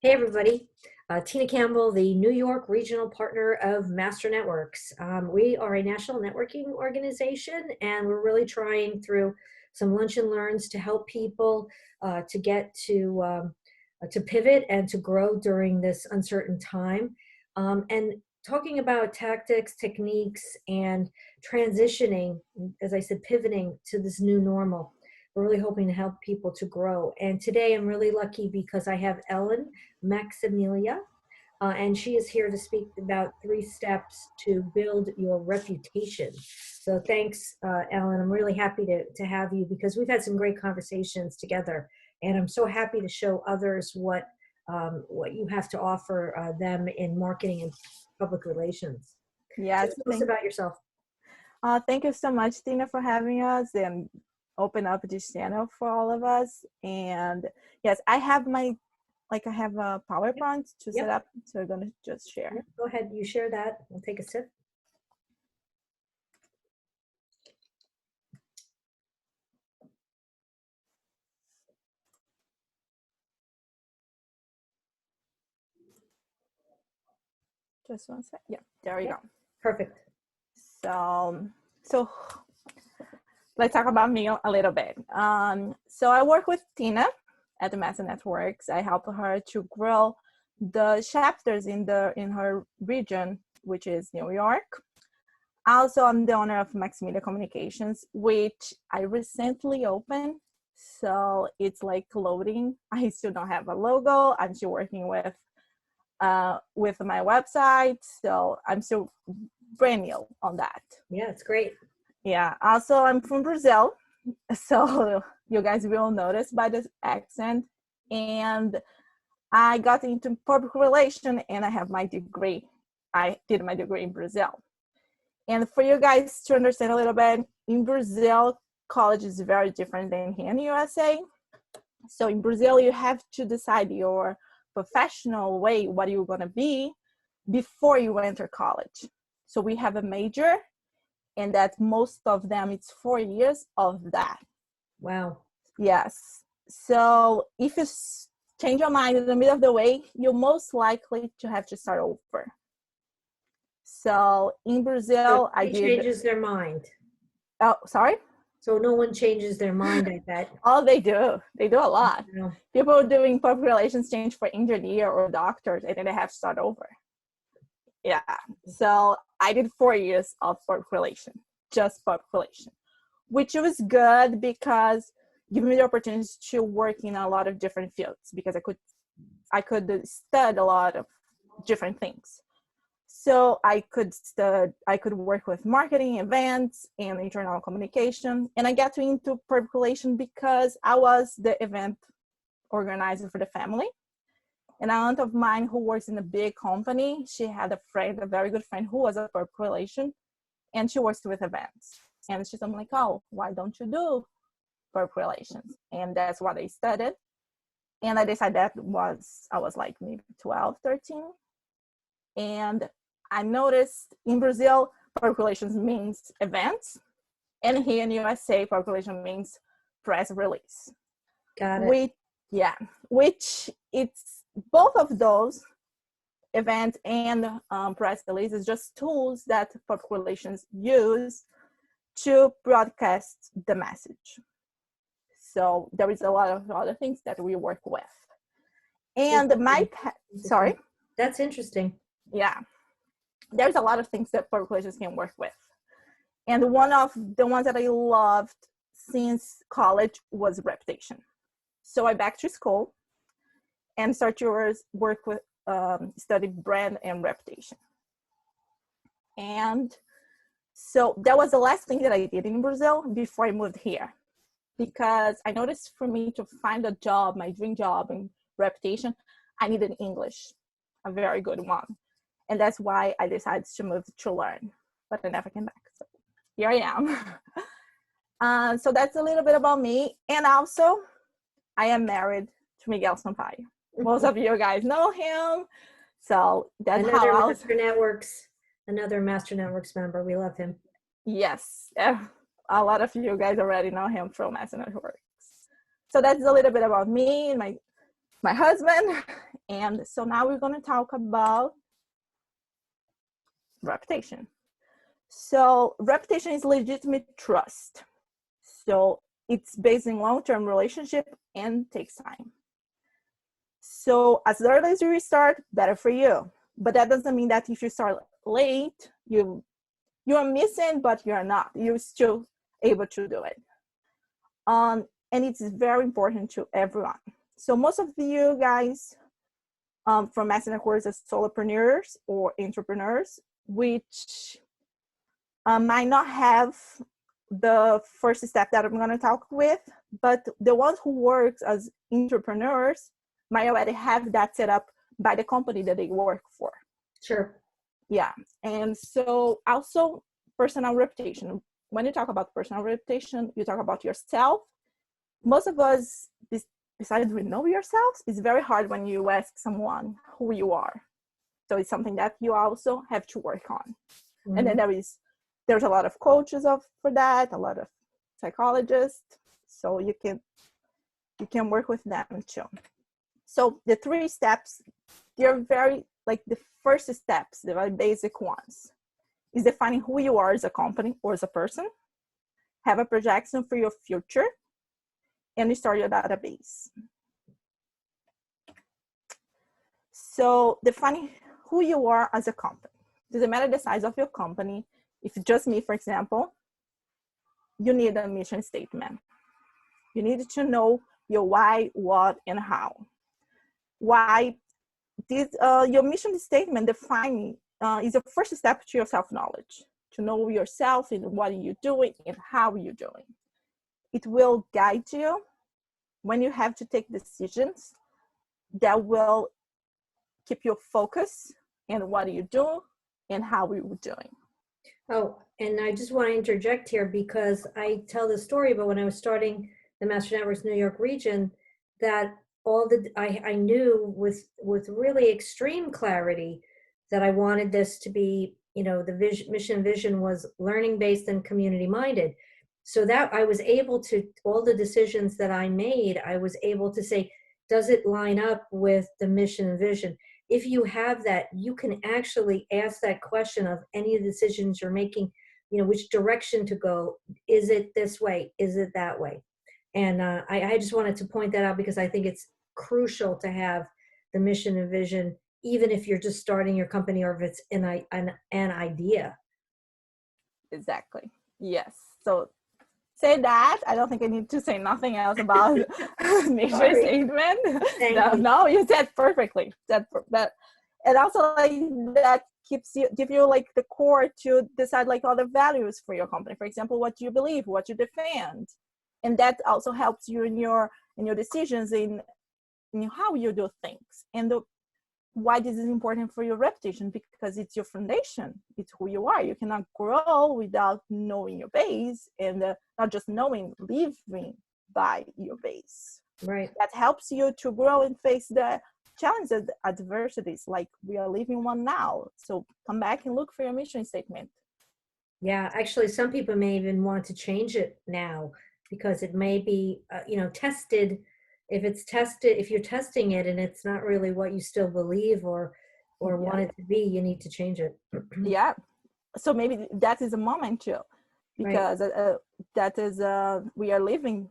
Hey, everybody. Tina Campbell, the New York Regional Partner of Master Networks. We are a national networking organization, and we're really trying through some lunch and learns to help people to get to pivot and to grow during this uncertain time. And talking about tactics, techniques, and transitioning, as I said, pivoting to this new normal. We're really hoping to help people to grow. And today I'm really lucky because I have Ellen Maximilia, and she is here to speak about 3 steps to build your reputation. So thanks, Ellen. I'm really happy to have you because we've had some great conversations together, and I'm so happy to show others what you have to offer them in marketing and public relations. So Yes, tell us about yourself. thank you so much, Tina, for having us and open up this channel for all of us. And yes, I have a PowerPoint to set up, so we're gonna just share. Go ahead, you share that. We'll take a sip. Just one sec. Yeah, there we go. Perfect. So let's talk about me a little bit. So I work with Tina at the Master Networks. I help her to grow the chapters in her region, which is New York. Also, I'm the owner of Maximilia Communications, which I recently opened. So it's like loading. I still don't have a logo. I'm still working with my website. So I'm still brand new on that. Yeah, it's great. Yeah. Also, I'm from Brazil. So you guys will notice by the accent. And I got into public relations and I have my degree. I did my degree in Brazil. And for you guys to understand a little bit, in Brazil, college is very different than here in the USA. So in Brazil, you have to decide your professional way, what you're going to be before you enter college. So we have a major, and that most of them, it's 4 years of that. Wow. Yes. So if you change your mind in the middle of the way, you're most likely to have to start over. So in Brazil, so changes their mind. Oh, sorry? So no one changes their mind, I bet. Oh, they do. They do a lot. Yeah. People doing public relations change for engineer or doctors, and then they have to start over. Yeah. So I did 4 years of public relation, just public relation, which was good because gave me the opportunity to work in a lot of different fields because I could study a lot of different things. So I could work with marketing, events, and internal communication. And I got into public relations because I was the event organizer for the family. And an aunt of mine who works in a big company, she had a very good friend who was a public relation, and she works with events. And she's like, oh, why don't you do public relations? And that's what I studied. And I decided I was like maybe 12, 13. And I noticed in Brazil, public relations means events. And here in USA, public relations means press release. Got it. Which it's both of those, events and press release, is just tools that public relations use to broadcast the message. So there is a lot of other things that we work with. And sorry? That's interesting. Yeah. There's a lot of things that public relations can work with. And one of the ones that I loved since college was reputation. So I back to school and start to work with, study brand and reputation. And so that was the last thing that I did in Brazil before I moved here. Because I noticed for me to find a job, my dream job in reputation, I needed English, a very good one. And that's why I decided to move to learn, but I never came back. So here I am. So that's a little bit about me. And also, I am married to Miguel Sampaio. Most of you guys know him. So that's another Master Networks member. We love him. Yes. A lot of you guys already know him from Master Networks. So that's a little bit about me and my husband. And so now we're going to talk about reputation. So reputation is legitimate trust. So it's based in long-term relationship and takes time. So as early as you start, better for you. But that doesn't mean that if you start late, you're missing, but you're not. You're still able to do it. And it's very important to everyone. So most of you guys from Master Networks as solopreneurs or entrepreneurs, which might not have the first step that I'm going to talk with, but the ones who work as entrepreneurs might already have that set up by the company that they work for. Sure. Yeah. And so also personal reputation. When you talk about personal reputation, you talk about yourself. Most of us, besides we know yourselves, it's very hard when you ask someone who you are. So it's something that you also have to work on. Mm-hmm. And then there's a lot of coaches for that, a lot of psychologists. So you can work with them too. So the 3 steps, they're very, like the first steps, the very basic ones, is defining who you are as a company or as a person, have a projection for your future, and start your database. So defining who you are as a company. Doesn't matter the size of your company. If it's just me, for example, you need a mission statement. You need to know your why, what, and how. Why your mission statement defining is the first step to your self-knowledge, to know yourself and what you're doing and how you're doing. It will guide you when you have to take decisions that will keep your focus in what you do and how you're doing. Oh, and I just want to interject here because I tell the story about when I was starting the Master Networks New York region, that I knew with really extreme clarity that I wanted this to be, the mission vision was learning based and community minded. So that I was able to, all the decisions that I made, I was able to say, does it line up with the mission and vision? If you have that, you can actually ask that question of any of the decisions you're making, which direction to go. Is it this way? Is it that way? And I just wanted to point that out because I think it's crucial to have the mission and vision, even if you're just starting your company or if it's an idea. Exactly. Yes. So say that. I don't think I need to say nothing else about mission statement. No, you said perfectly. That and also like that give you like the core to decide like other values for your company. For example, what you believe, what you defend, and that also helps you in your decisions in how you do things. And why this is important for your reputation, because it's your foundation. It's who you are. You cannot grow without knowing your base and not just knowing, living by your base. Right. That helps you to grow and face the challenges, adversities, like we are living one now. So come back and look for your mission statement. Yeah, actually, some people may even want to change it now because it may be, tested. If you're testing it and it's not really what you still believe or want it to be, you need to change it. Yeah. So maybe that is a moment too, because right. That is we are living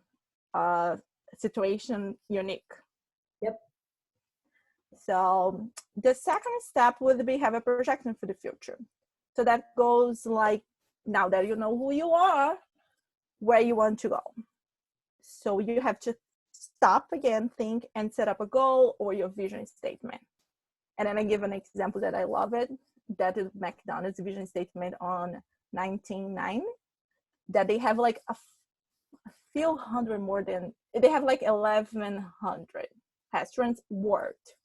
a situation unique. Yep. So the second step would be have a projection for the future. So that goes like, now that you know who you are, where you want to go. So you have to stop again, think, and set up a goal or your vision statement. And then I give an example that I love it. That is McDonald's vision statement on 1990. That they have like a few hundred more than, they have like 1,100 restaurants worked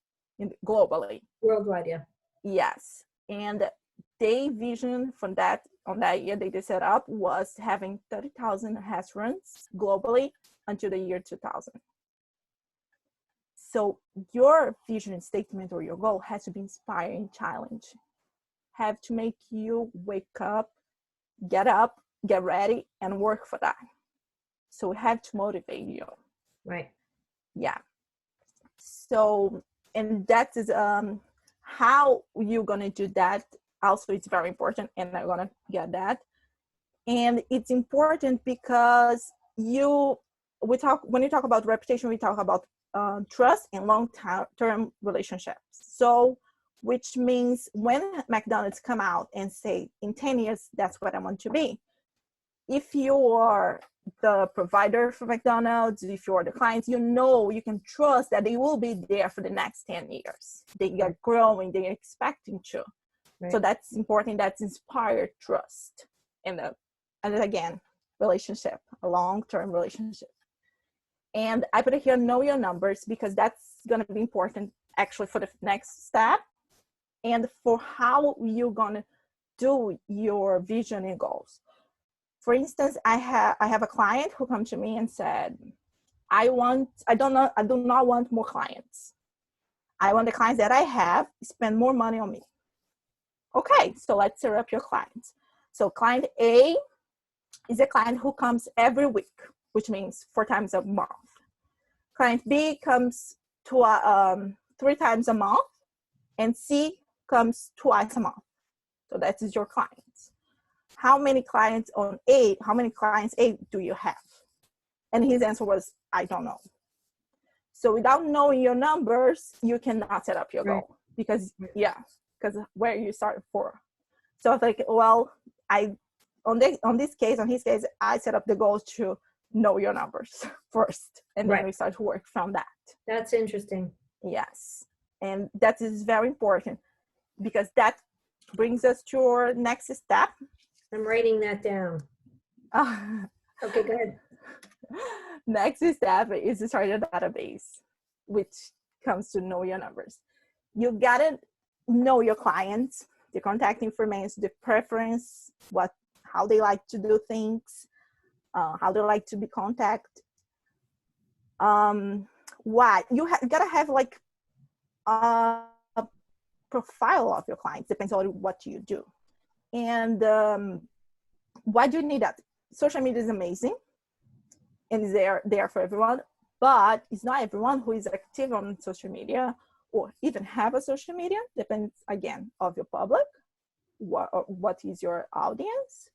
globally. Worldwide, yeah. Yes. And their vision from that, on that year they set up was having 30,000 restaurants globally until the year 2000. So your vision statement or your goal has to be inspiring, challenge, have to make you wake up, get ready, and work for that. So we have to motivate you. Right. Yeah. So and that is how you're gonna do that. Also, it's very important, and I'm gonna get that. And it's important because when you talk about reputation, we talk about trust and long-term relationships. So, which means when McDonald's come out and say, in 10 years, that's what I want to be. If you are the provider for McDonald's, if you're the client, you can trust that they will be there for the next 10 years. They are growing, they're expecting to. Right. So that's important, that's inspired trust. And again, relationship, a long-term relationship. And I put it here, know your numbers, because that's going to be important actually for the next step and for how you're going to do your vision and goals. For instance, I have a client who come to me and said, I do not want more clients. I want the clients that I have spend more money on me. Okay, so let's set up your clients. So client A is a client who comes every week, which means 4 times a month. Client B comes 3 times a month, and C comes twice a month. So that is your clients. How many clients A do you have? And his answer was, I don't know. So without knowing your numbers, you cannot set up your goal because where you start for. So I was like, well, on his case, I set up the goal to know your numbers first, and then we start to work from that. That's interesting. Yes, and that is very important because that brings us to our next step. I'm writing that down. Okay, go ahead. Next step is to start a database, which comes to know your numbers. You gotta know your clients, the contact information, the preference, how they like to do things, how they like to be contacted. Why you gotta have like a profile of your clients, depends on what you do. And why do you need that? Social media is amazing and is there for everyone, but it's not everyone who is active on social media or even have a social media. Depends again of your public, what is your audience.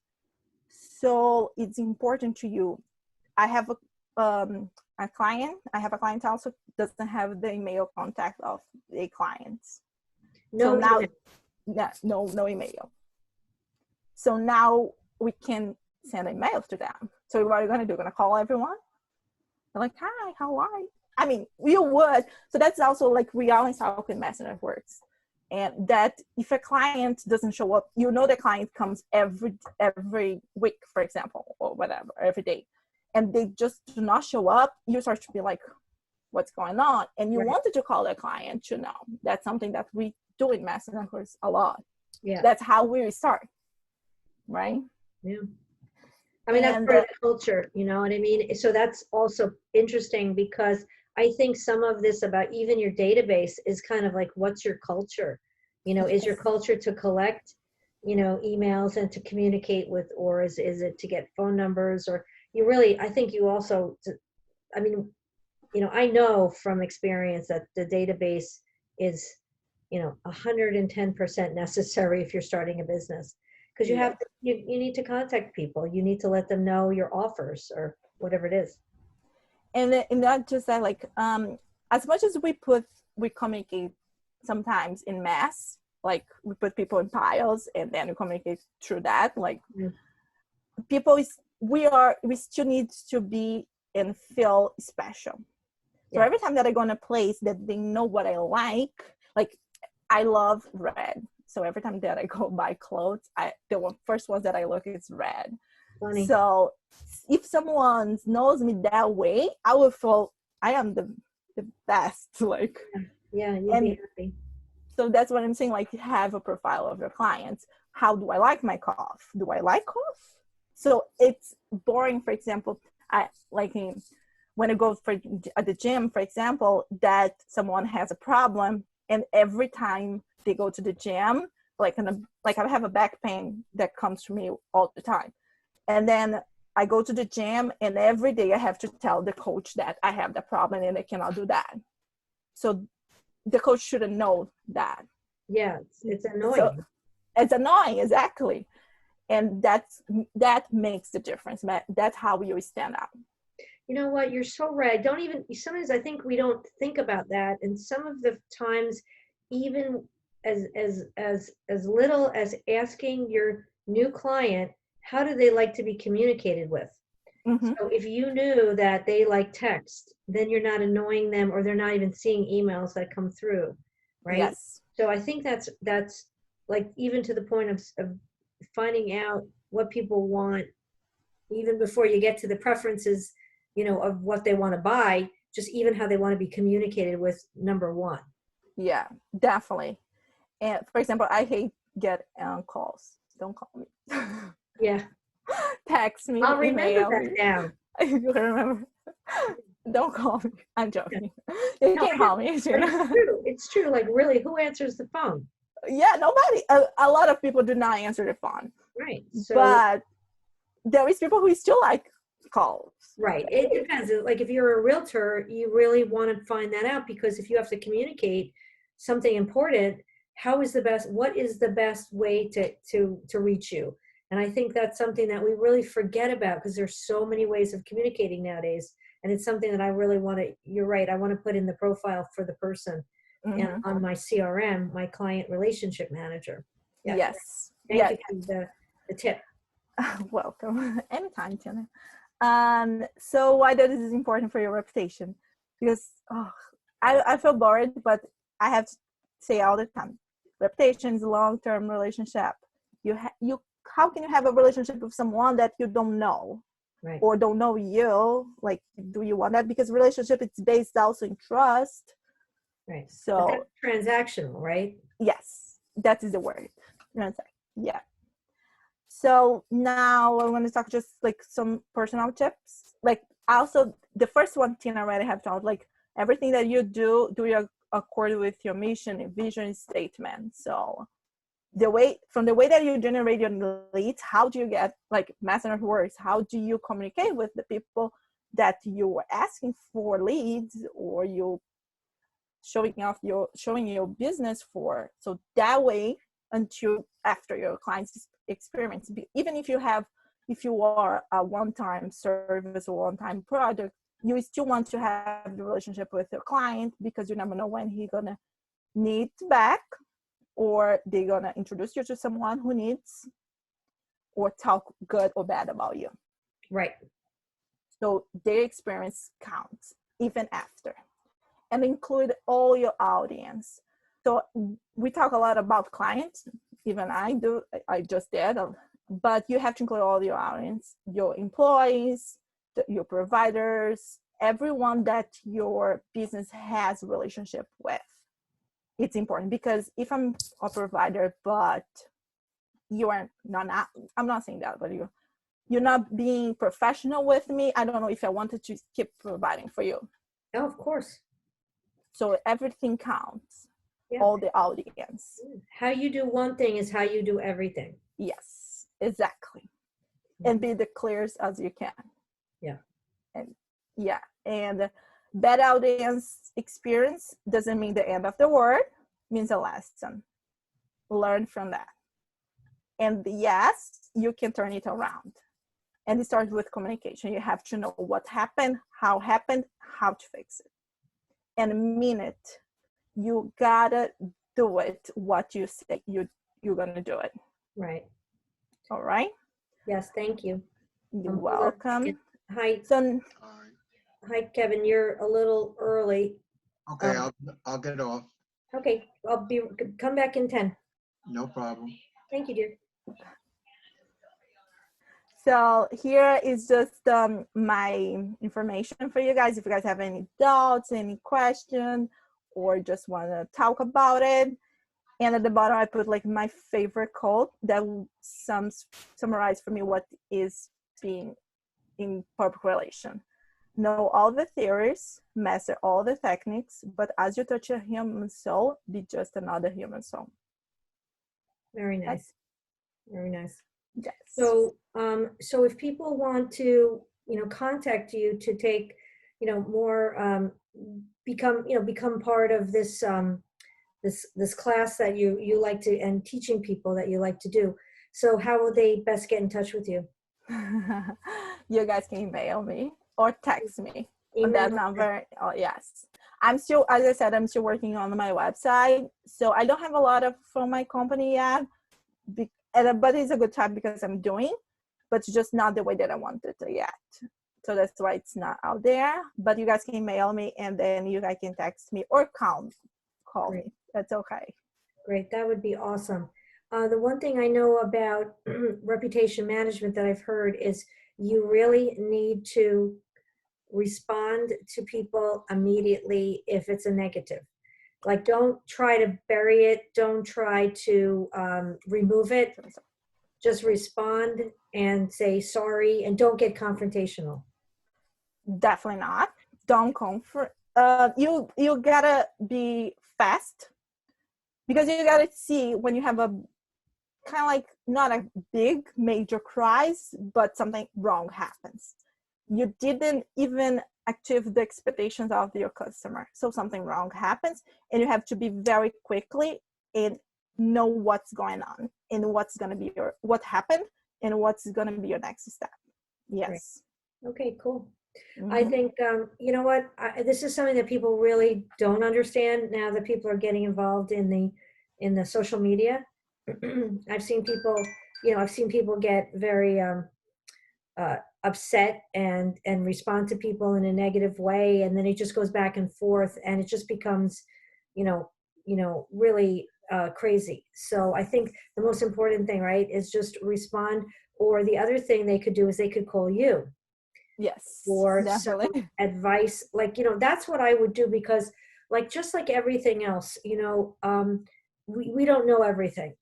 So it's important to you. I have a client also doesn't have the email contact of the clients. No email. So now we can send emails to them. So what are you going to do? Going to call everyone? They're like, hi, how are you? I mean, you would. So that's also like we always talk in Messenger words. And that if a client doesn't show up, the client comes every week, for example, or whatever, every day. And they just do not show up, you start to be like, what's going on? And you wanted to call the client to know. That's something that we do in Messenger words a lot. Yeah. That's how we start. Right? Yeah. I mean, that's part of the culture, you know what I mean? So that's also interesting because I think some of this about even your database is kind of like, what's your culture? Is your culture to collect, emails and to communicate with, or is it to get phone numbers? Or I think you also, I know from experience that the database is, 110% necessary if you're starting a business. Because you need to contact people. You need to let them know your offers or whatever it is. And not just that, like, as much as we communicate sometimes in mass, like we put people in piles and then we communicate through that. Like we still need to be and feel special. So every time that I go in a place that they know what I like I love red. So every time that I go buy clothes, the first ones that I look is red. Funny. So if someone knows me that way, I will feel I am the best. Like you'll be happy. So that's what I'm saying. Like, have a profile of your clients. How do I like my cough? Do I like cough? So it's boring. For example, when I go at the gym, for example, that someone has a problem, and every time they go to the gym, I have a back pain that comes to me all the time. And then I go to the gym and every day I have to tell the coach that I have the problem and I cannot do that. So the coach shouldn't know that. Yeah, it's So annoying. it's annoying, exactly. And that makes the difference. That's how you stand out. You know what? You're so right. Don't even, sometimes I think we don't think about that. And some of the times, even as little as asking your new client, how do they like to be communicated with? Mm-hmm. So if you knew that they like text, then you're not annoying them, or they're not even seeing emails that come through, right? Yes. So I think that's like, even to the point of finding out what people want, even before you get to the preferences, of what they want to buy, just even how they want to be communicated with, number one. Yeah, definitely. And for example, I hate get calls. Don't call me. Yeah, Text I'll me, remember email that me. now. You remember? Don't call me. I'm joking. You No, can call me. but it's true. It's true. Like, really, who answers the phone? Yeah, nobody. A lot of people do not answer the phone, Right. So, but there is people who still like calls. right. It depends. Like, if you're a realtor, you really want to find that out, because if you have to communicate something important, what is the best way to reach you? And I think that's something that we really forget about, because there's so many ways of communicating nowadays. And it's something that I really you're right, I want to put in the profile for the person, and Mm-hmm. on my CRM, my client relationship manager. Yeah. Yes. Thank Yeah. you for the tip. Welcome. Anytime, Tina. So why that is important for your reputation? Because I feel bored, but I have to say all the time, reputation is a long-term relationship. You how can you have a relationship with someone that you don't know Right. or don't know you? Like, do you want that? Because relationship it's based also in trust. Right. But So that's transactional, right? yes, that is the word. Yeah. So now I want to talk just like some personal tips. Like also the first one Tina already have told, like everything that you do you according with your mission and vision statement. So the way that you generate your leads, how do you get like master works? How do you communicate with the people that you are asking for leads, or you showing your business for? So that way, until after your clients experience, even if you are a one-time service or one-time product, you still want to have the relationship with your client, because you never know when he's gonna need back, or they're gonna introduce you to someone who needs, or talk good or bad about you. Right. So their experience counts even after, and include all your audience. So we talk a lot about clients, even I just did, but you have to include all your audience, your employees, your providers, everyone that your business has a relationship with. It's important, because if I'm a provider, but you are not, I'm not saying that, but you're not being professional with me, I don't know if I wanted to keep providing for you. Oh, of course. So everything counts. Yeah. All the audience. How you do one thing is how you do everything. Yes, exactly. And be the clearest as you can. Yeah. And yeah, and bad audience experience doesn't mean the end of the world, means a lesson. Learn from that. And yes, you can turn it around. And it starts with communication. You have to know what happened, how to fix it, and mean it. You gotta do it what you say you're gonna do it. Right. All right. Yes. Thank you. You're Hold on a welcome. second. Hi. So Hi, Kevin. You're a little early. Okay, I'll get off. Okay. Come back in 10. No problem. Thank you, dear. So here is just my information for you guys. If you guys have any doubts, any question, or just want to talk about it. And at the bottom, I put like my favorite quote that summarize for me what is being in public relation. Know all the theories, master all the techniques, but as you touch a human soul, be just another human soul. Very nice. Very nice. Yes. So, so if people want to, contact you to take, more become part of this class that you like to, and teaching people that you like to do. So how will they best get in touch with you? You guys can email me or text me on that Email? number. Oh, yes. I'm still, as I said, I'm still working on my website. So I don't have a lot of from my company yet, but it's a good time because I'm doing, but it's just not the way that I wanted to yet. So that's why it's not out there. But you guys can email me, and then you guys can text me or call Great. me. That's okay. Great, that would be awesome. The one thing I know about reputation management that I've heard is you really need to respond to people immediately if it's a negative. Like, don't try to bury it. Don't try to remove it. Just respond and say sorry, and don't get confrontational. Definitely not. Don't comfort. You gotta be fast, because you gotta see when you have a kind of like not a big major crisis, but something wrong happens. You didn't even achieve the expectations of your customer, so something wrong happens, and you have to be very quickly and know what's going on and what's going to be what happened and what's going to be your next step. Yes. Great. Okay, cool. Mm-hmm. I think, you know what, this is something that people really don't understand now that people are getting involved in the social media. I've seen people get very upset and respond to people in a negative way, and then it just goes back and forth, and it just becomes, really crazy. So I think the most important thing, right, is just respond. Or the other thing they could do is they could call you Yes, for definitely. some advice. Like, that's what I would do, because like, just like everything else, we don't know everything.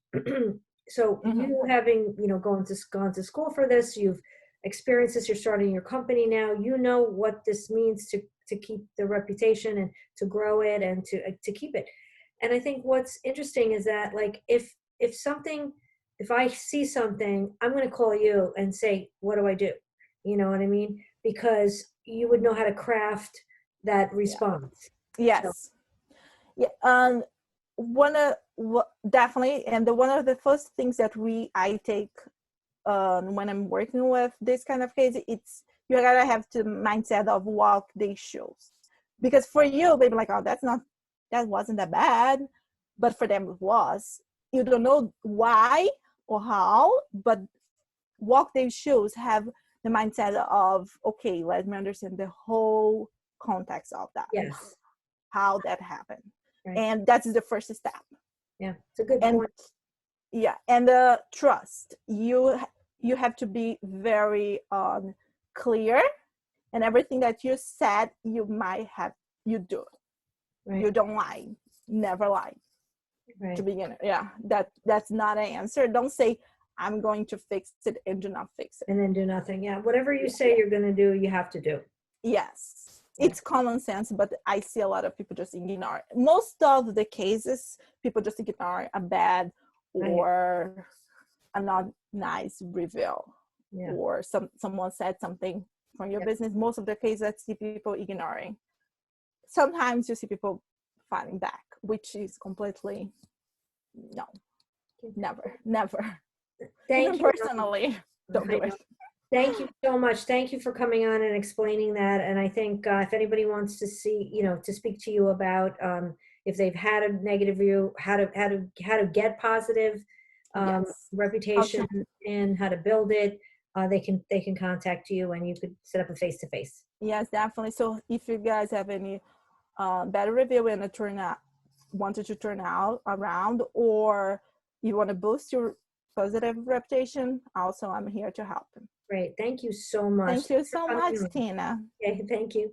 So Mm-hmm. you having, gone to school for this, you've experienced this, you're starting your company now, you know what this means to keep the reputation and to grow it and to keep it. And I think what's interesting is that, like, if I see something, I'm going to call you and say, what do I do? You know what I mean? Because you would know how to craft that response. Yes. Yeah. Definitely. And one of the first things that I take when I'm working with this kind of case, it's you gotta have the mindset of walk these shoes, because for you they be like, oh, that wasn't that bad, but for them it was. You don't know why or how, but walk these shoes have the mindset of, okay, let me understand the whole context of that. Yes. How that happened. Right. And that's the first step. Yeah, it's a good And point. yeah, and the trust, you have to be very clear, and everything that you said you do. Right. You don't lie, never lie. Right. To begin. Yeah, that's not an answer. Don't say I'm going to fix it and do not fix it. And then do nothing. Yeah, whatever you say you're going to do, you have to do. Yes, it's common sense, but I see a lot of people just ignore. Most of the cases, people just ignore a bad or a not nice review, or someone said something from your business. Most of the cases, I see people ignoring. Sometimes you see people fighting back, which is completely no, never. Thank Even you. Personally, don't do it. Thank you so much. Thank you for coming on and explaining that. And I think if anybody wants to to speak to you about if they've had a negative review, how to get positive reputation and how to build it, they can contact you, and you could set up a face-to-face. Yes, definitely. So if you guys have any better review and wanted to turn out around, or you want to boost your positive reputation, also I'm here to help them. Great. Thank you so much. Thank you so much, Tina. Okay, thank you.